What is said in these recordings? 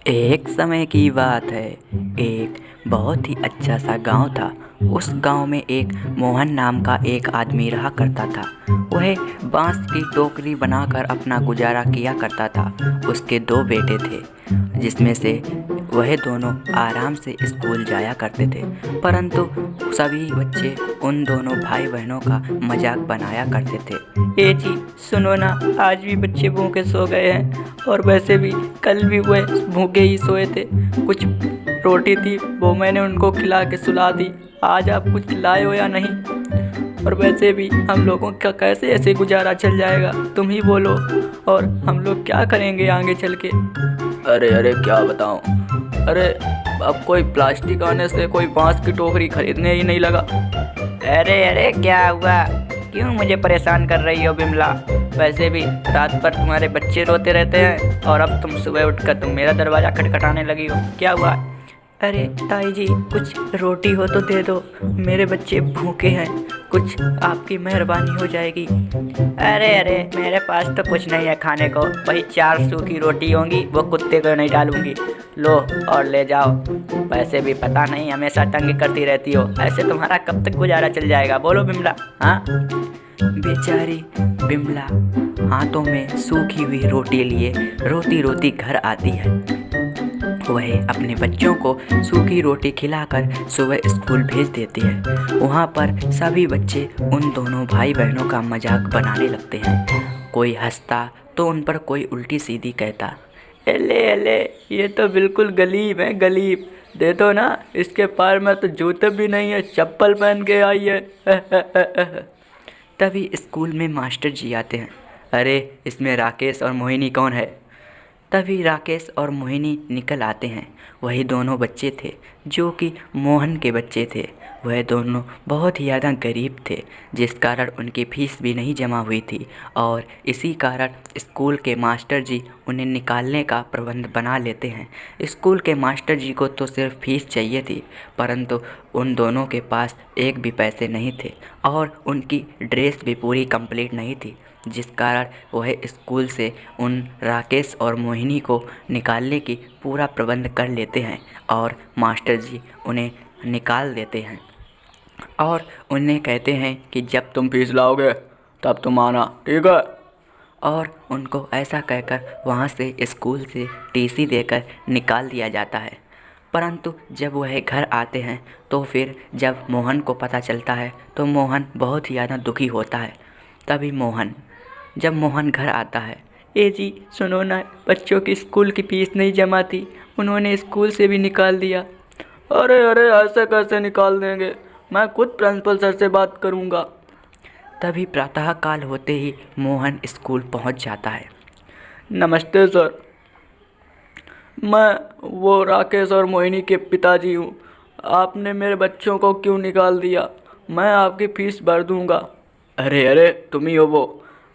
एक समय की बात है। एक बहुत ही अच्छा सा गांव था। उस गांव में एक मोहन नाम का एक आदमी रहा करता था। वह बांस की टोकरी बनाकर अपना गुजारा किया करता था। उसके दो बेटे थे, जिसमें से वह दोनों आराम से स्कूल जाया करते थे। परंतु सभी बच्चे उन दोनों भाई बहनों का मजाक बनाया करते थे। ए जी, सुनो ना, आज भी बच्चे भूखे सो गए हैं और वैसे भी कल भी वह भूखे ही सोए थे। कुछ रोटी थी, वो मैंने उनको खिला के सुला दी। आज आप कुछ लाए हो या नहीं? और वैसे भी हम लोगों का कैसे ऐसे गुजारा चल जाएगा, तुम ही बोलो। और हम लोग क्या करेंगे आगे चल के? अरे अरे क्या बताऊं। अरे अब कोई प्लास्टिक आने से कोई बांस की टोकरी खरीदने ही नहीं लगा। अरे अरे, क्या हुआ? क्यों मुझे परेशान कर रही हो बिमला? वैसे भी रात भर तुम्हारे बच्चे रोते रहते हैं और अब तुम सुबह उठकर तुम मेरा दरवाज़ा खटखटाने लगी हो। क्या हुआ? अरे ताई जी, कुछ रोटी हो तो दे दो, मेरे बच्चे भूखे हैं, कुछ आपकी मेहरबानी हो जाएगी। अरे अरे, मेरे पास तो कुछ नहीं है खाने को, वही 4 सूखी रोटी होंगी, वो कुत्ते को नहीं डालूंगी। लो और ले जाओ। वैसे भी पता नहीं हमेशा तंग करती रहती हो, ऐसे तुम्हारा कब तक गुजारा चल जाएगा? बोलो बिमला। हाँ, बेचारी बिमला हाथों में सूखी हुई रोटी लिए रोती रोती घर आती है। वह अपने बच्चों को सूखी रोटी खिलाकर सुबह स्कूल भेज देती है। वहाँ पर सभी बच्चे उन दोनों भाई बहनों का मजाक बनाने लगते हैं। कोई हंसता तो उन पर कोई उल्टी सीधी कहता। एले एले, ये तो बिल्कुल गलीब है, गलीब। दे दो ना, इसके पैर में तो जूते भी नहीं है, चप्पल पहन के आई है। तभी स्कूल में मास्टर जी आते हैं। अरे, इसमें राकेश और मोहिनी कौन है? तभी राकेश और मोहिनी निकल आते हैं। वही दोनों बच्चे थे जो कि मोहन के बच्चे थे। वह दोनों बहुत ही ज़्यादा गरीब थे, जिस कारण उनकी फीस भी नहीं जमा हुई थी और इसी कारण स्कूल के मास्टर जी उन्हें निकालने का प्रबंध बना लेते हैं। स्कूल के मास्टर जी को तो सिर्फ फीस चाहिए थी, परंतु उन दोनों के पास एक भी पैसे नहीं थे और उनकी ड्रेस भी पूरी कंप्लीट नहीं थी, जिस कारण वह स्कूल से उन राकेश और मोहिनी को निकालने की पूरा प्रबंध कर लेते हैं और मास्टर जी उन्हें निकाल देते हैं और उन्हें कहते हैं कि जब तुम फीस लाओगे तब तुम आना, ठीक है? और उनको ऐसा कहकर वहाँ से स्कूल से टीसी देकर निकाल दिया जाता है। परंतु जब वह घर आते हैं तो फिर जब मोहन को पता चलता है तो मोहन बहुत ही ज़्यादा दुखी होता है। तभी जब मोहन घर आता है, ए जी सुनो ना, बच्चों की स्कूल की फीस नहीं जमा थी, उन्होंने स्कूल से भी निकाल दिया। अरे अरे, ऐसे कैसे निकाल देंगे? मैं खुद प्रिंसिपल सर से बात करूँगा। तभी प्रातःकाल होते ही मोहन स्कूल पहुंच जाता है। नमस्ते सर, मैं वो राकेश और मोहिनी के पिताजी हूँ। आपने मेरे बच्चों को क्यों निकाल दिया? मैं आपकी फ़ीस भर दूँगा। अरे अरे, तुम ही हो वो।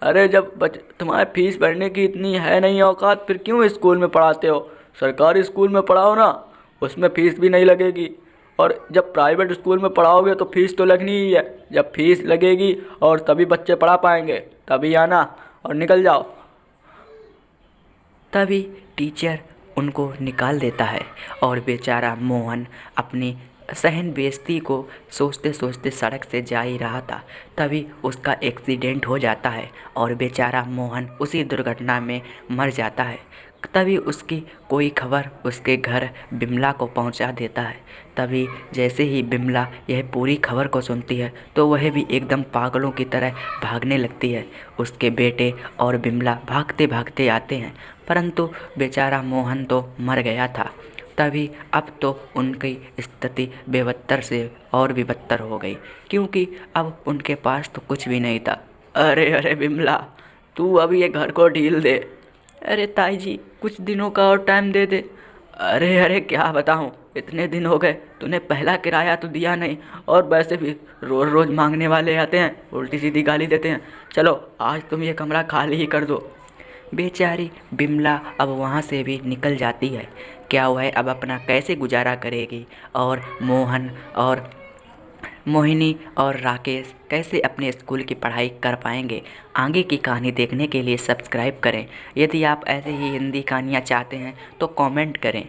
अरे जब तुम्हारे फीस भरने की इतनी है नहीं औकात, फिर क्यों स्कूल में पढ़ाते हो? सरकारी स्कूल में पढ़ाओ ना, उसमें फ़ीस भी नहीं लगेगी। और जब प्राइवेट स्कूल में पढ़ाओगे तो फीस तो लगनी ही है। जब फीस लगेगी और तभी बच्चे पढ़ा पाएंगे, तभी आना और निकल जाओ। तभी टीचर उनको निकाल देता है और बेचारा मोहन अपनी सहन बेइज्जती को सोचते सोचते सड़क से जा ही रहा था। तभी उसका एक्सीडेंट हो जाता है और बेचारा मोहन उसी दुर्घटना में मर जाता है। तभी उसकी कोई खबर उसके घर बिमला को पहुंचा देता है। तभी जैसे ही बिमला यह पूरी खबर को सुनती है तो वह भी एकदम पागलों की तरह भागने लगती है। उसके बेटे और बिमला भागते भागते आते हैं, परंतु बेचारा मोहन तो मर गया था। तभी अब तो उनकी स्थिति बेबत्तर से और भी बदतर हो गई, क्योंकि अब उनके पास तो कुछ भी नहीं था। अरे अरे बिमला, तू अब ये घर को ढील दे। अरे ताई जी, कुछ दिनों का और टाइम दे दे। अरे अरे, क्या बताऊँ, इतने दिन हो गए, तूने पहला किराया तो दिया नहीं और वैसे भी रोज़ रोज़ मांगने वाले आते हैं, उल्टी सीधी गाली देते हैं। चलो आज तुम ये कमरा खाली ही कर दो। बेचारी बिमला अब वहाँ से भी निकल जाती है। क्या वह अब अपना कैसे गुजारा करेगी? और मोहन और मोहिनी और राकेश कैसे अपने स्कूल की पढ़ाई कर पाएंगे। आगे की कहानी देखने के लिए सब्सक्राइब करें। यदि आप ऐसे ही हिंदी कहानियाँ चाहते हैं तो कमेंट करें।